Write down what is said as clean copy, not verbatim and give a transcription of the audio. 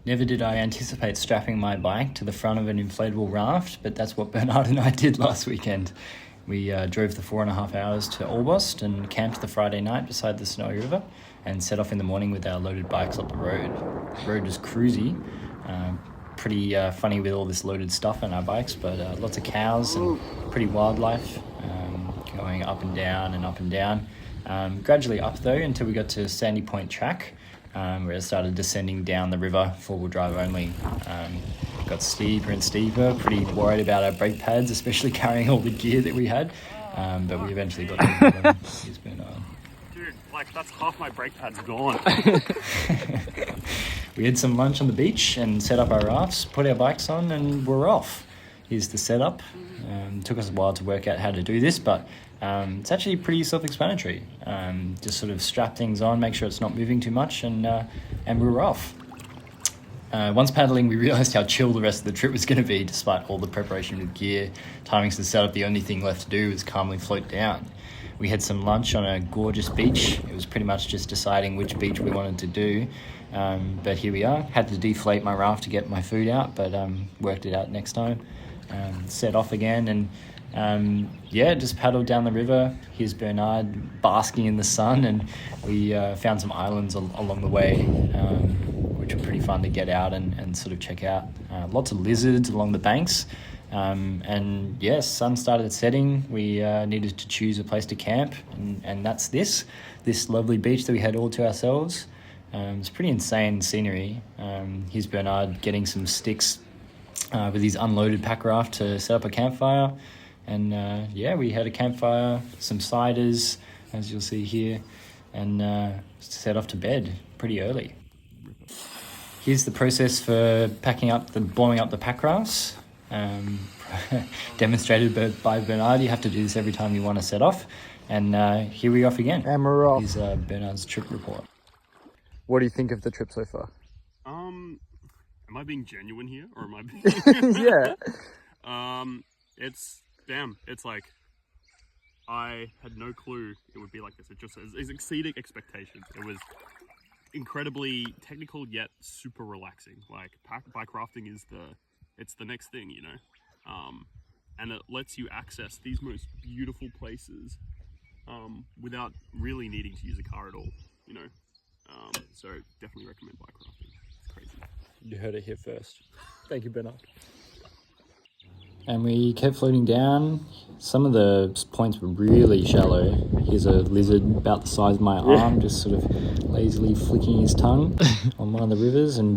Never did I anticipate strapping my bike to the front of an inflatable raft, but that's what Bernard and I did last weekend. We drove the 4.5 hours to Orbost and camped the Friday night beside the Snowy River and set off in the morning with our loaded bikes up the road. The road was cruisy, pretty funny with all this loaded stuff on our bikes, but lots of cows and pretty wildlife, going up and down and up and down. Gradually up though until we got to Sandy Point Track, where it started descending down the river, four-wheel drive only. Got steeper and steeper, pretty worried about our brake pads, especially carrying all the gear that we had, but we eventually got them. It's been, Dude, like that's half my brake pads gone. We had some lunch on the beach and set up our rafts, put our bikes on, and we're off. Here's the setup. Took us a while to work out how to do this, but it's actually pretty self-explanatory. Just sort of strap things on, make sure it's not moving too much, and we were off. Once paddling, we realised how chill the rest of the trip was going to be, despite all the preparation with gear, timings to set up. The only thing left to do was calmly float down. We had some lunch on a gorgeous beach. It was pretty much just deciding which beach we wanted to do, but here we are. Had to deflate my raft to get my food out, but worked it out next time. Set off again and just paddled down the river. Here's Bernard basking in the sun, and we found some islands along the way, which were pretty fun to get out and sort of check out. Lots of lizards along the banks, and sun started setting. We needed to choose a place to camp, and that's this lovely beach that we had all to ourselves. It's pretty insane scenery. Here's Bernard getting some sticks with his unloaded pack raft to set up a campfire. And we had a campfire, some ciders, as you'll see here, and set off to bed pretty early. Here's the process for blowing up the pack rafts, demonstrated by Bernard. You have to do this every time you want to set off. And here we off again. And we're off. Here's Bernard's trip report. What do you think of the trip so far? Am I being genuine here, or am I being... Yeah. It's like, I had no clue it would be like this. It's exceeding expectations. It was incredibly technical, yet super relaxing. Like, bike rafting is the next thing, you know? And it lets you access these most beautiful places, without really needing to use a car at all, you know? So definitely recommend bike rafting. It's crazy. You heard it here first. Thank you, Bernard. And we kept floating down. Some of the points were really shallow. Here's a lizard about the size of my arm, just sort of lazily flicking his tongue on one of the rivers, and